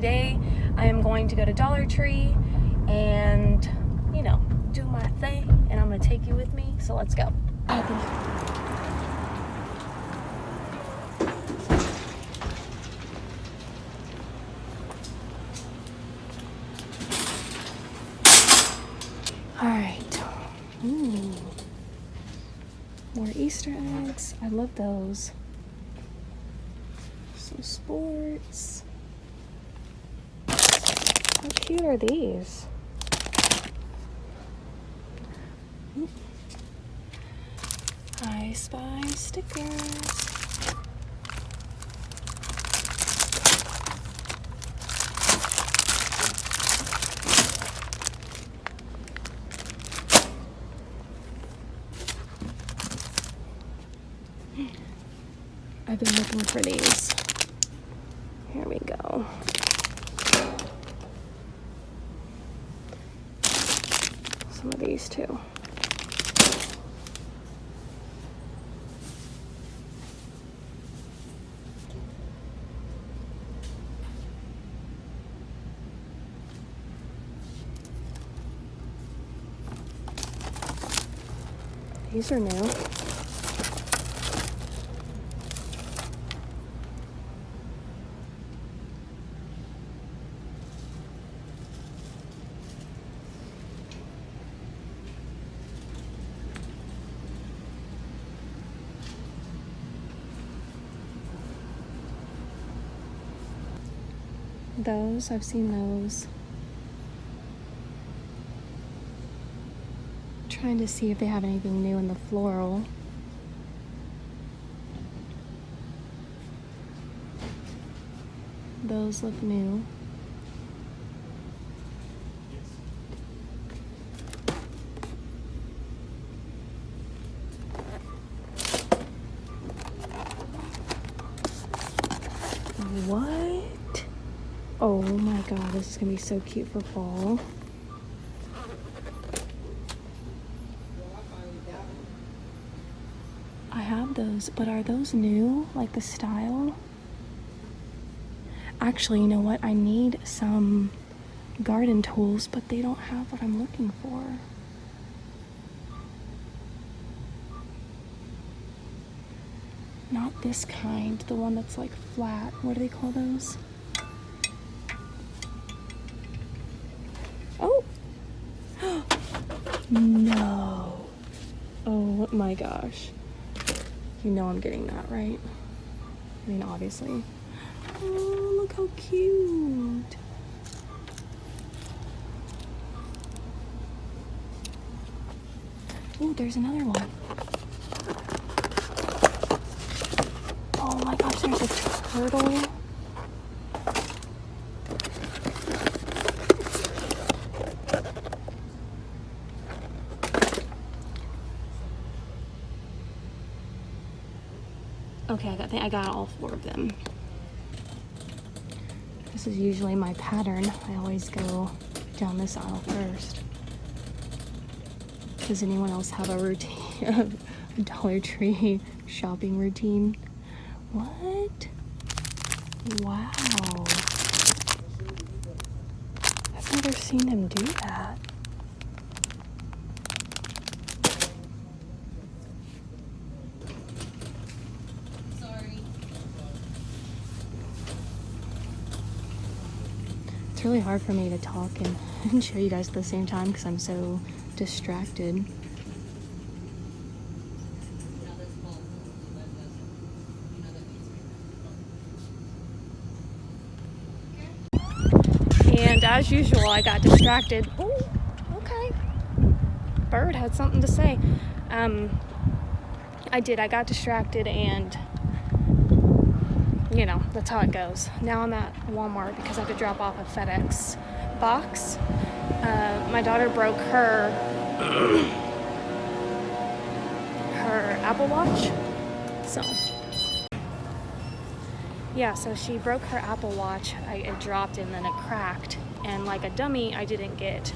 Today I am going to go to Dollar Tree and, you know, do my thing, and I'm going to take you with me, so let's go. Alright. Ooh. More Easter eggs. I love those. Some sports. How cute are these? I spy stickers. I've been looking for these. Here we go. Some of these too. These are new. Those, I've seen those. Trying to see if they have anything new in the floral. Those look new. What? Oh my god, this is gonna be so cute for fall. I have those, but are those new? Like the style? Actually, you know what? I need some garden tools, but they don't have what I'm looking for. Not this kind, the one that's like flat. What do they call those? Oh! No. Oh my gosh. You know I'm getting that, right? I mean, obviously. Oh, look how cute. Oh, there's another one. Oh my gosh, there's a turtle. Okay, I got all 4 of them. This is usually my pattern. I always go down this aisle first. Does anyone else have a routine, a Dollar Tree shopping routine? What? Wow. I've never seen him do that. It's really hard for me to talk and show you guys at the same time because I'm so distracted. And as usual, I got distracted. Oh, okay. Bird had something to say. I got distracted, and you know, that's how it goes. Now I'm at Walmart because I have to drop off a FedEx box. My daughter broke her Apple Watch. So yeah, so she broke her Apple Watch. It dropped and then it cracked. And like a dummy, I didn't get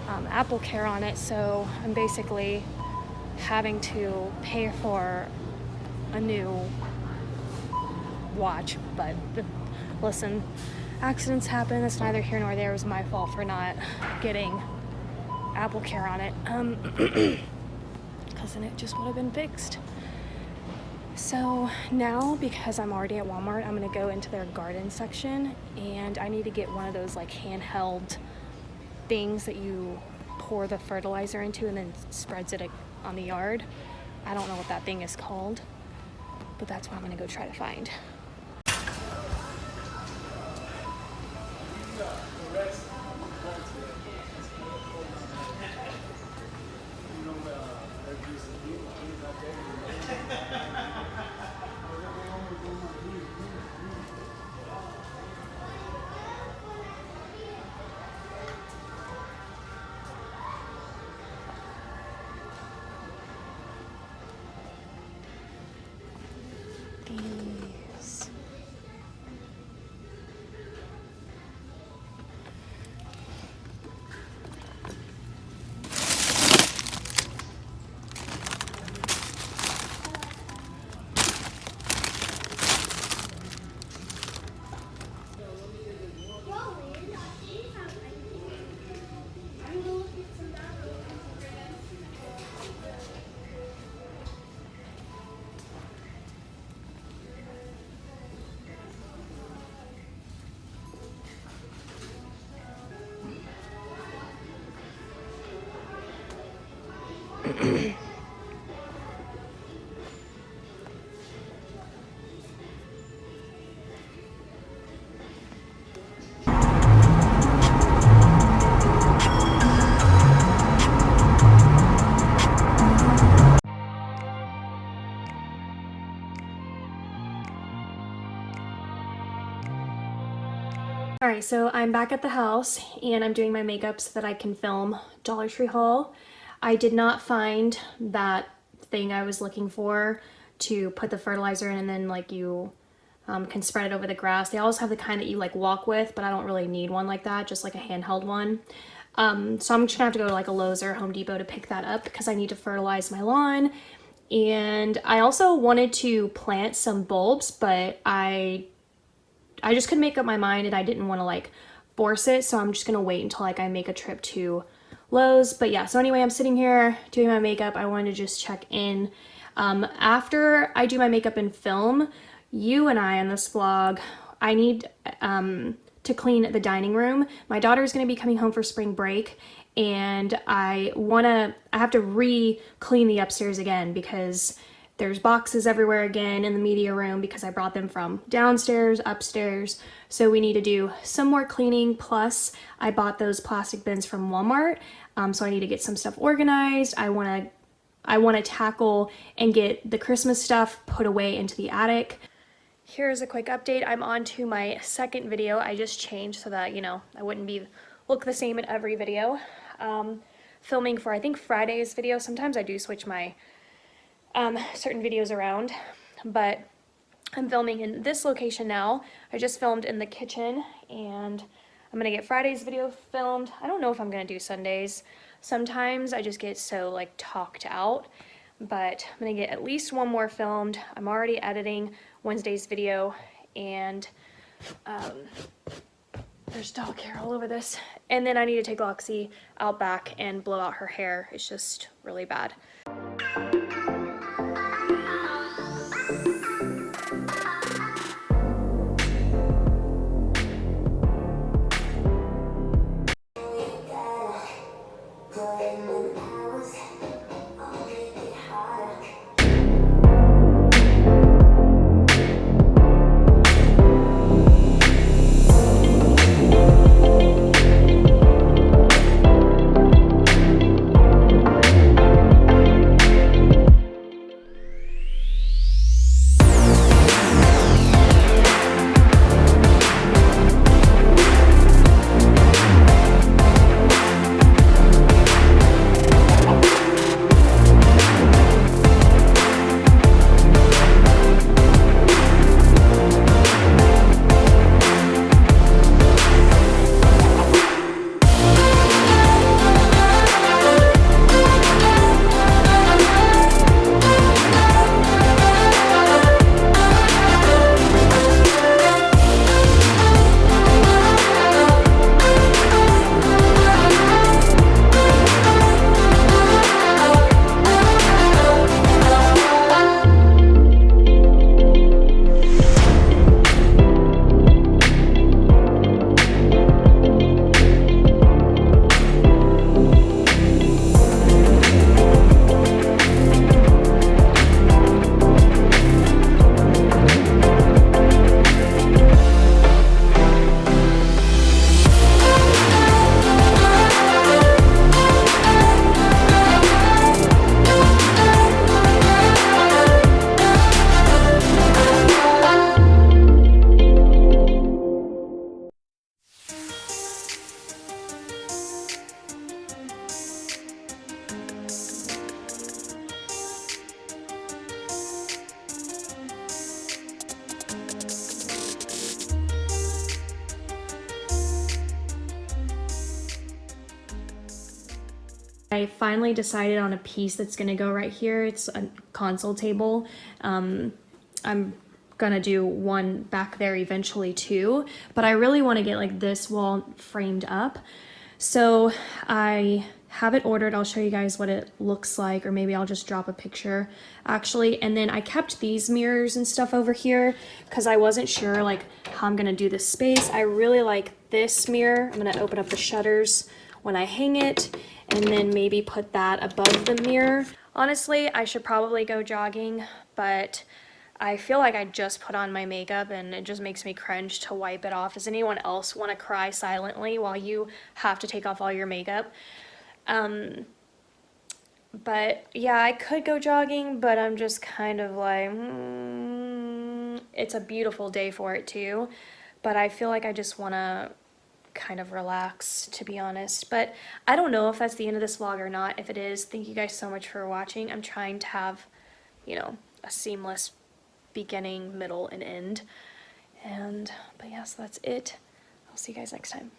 Apple Care on it. So I'm basically having to pay for a new watch. But listen, accidents happen. That's neither here nor there. It was my fault for not getting apple care on it, because then it just would have been fixed. So now, because I'm already at Walmart, I'm gonna go into their garden section, and I need to get one of those like handheld things that you pour the fertilizer into and then spreads it on the yard. I don't know what that thing is called, but that's what I'm gonna go try to find. These. Alright, so I'm back at the house and I'm doing my makeup so that I can film Dollar Tree haul. I did not find that thing I was looking for to put the fertilizer in, and then like you can spread it over the grass. They also have the kind that you like walk with, but I don't really need one like that, just like a handheld one. So I'm just gonna have to go to like a Lowe's or Home Depot to pick that up because I need to fertilize my lawn. And I also wanted to plant some bulbs, but I just couldn't make up my mind and I didn't want to like force it, so I'm just gonna wait until like I make a trip to Lowe's. But yeah, so anyway, I'm sitting here doing my makeup. I wanted to just check in. After I do my makeup and film, you and I in this vlog, I need to clean the dining room. My daughter's gonna be coming home for spring break, and I have to re-clean the upstairs again because there's boxes everywhere again in the media room because I brought them from downstairs, upstairs. So we need to do some more cleaning. Plus, I bought those plastic bins from Walmart. So I need to get some stuff organized. I want to tackle and get the Christmas stuff put away into the attic. Here's a quick update. I'm on to my second video. I just changed so that, you know, I wouldn't look the same in every video. Filming for, I think, Friday's video. Sometimes I do switch my certain videos around, but I'm filming in this location now. I just filmed in the kitchen, and I'm gonna get Friday's video filmed. I don't know if I'm gonna do Sundays. Sometimes I just get so like talked out, but I'm gonna get at least one more filmed. I'm already editing Wednesday's video, and there's dog hair all over this. And then I need to take Loxie out back and blow out her hair. It's just really bad. I finally decided on a piece that's gonna go right here. It's a console table. I'm gonna do one back there eventually too, but I really wanna get like this wall framed up. So I have it ordered. I'll show you guys what it looks like, or maybe I'll just drop a picture actually. And then I kept these mirrors and stuff over here because I wasn't sure like how I'm gonna do this space. I really like this mirror. I'm gonna open up the shutters when I hang it, and then maybe put that above the mirror. Honestly, I should probably go jogging, but I feel like I just put on my makeup and it just makes me cringe to wipe it off. Does anyone else want to cry silently while you have to take off all your makeup? But yeah, I could go jogging, but I'm just kind of like, it's a beautiful day for it too. But I feel like I just want to kind of relax, to be honest. But I don't know if that's the end of this vlog or not. If it is, thank you guys so much for watching. I'm trying to have, you know, a seamless beginning, middle, and end. But yes, that's it. I'll see you guys next time.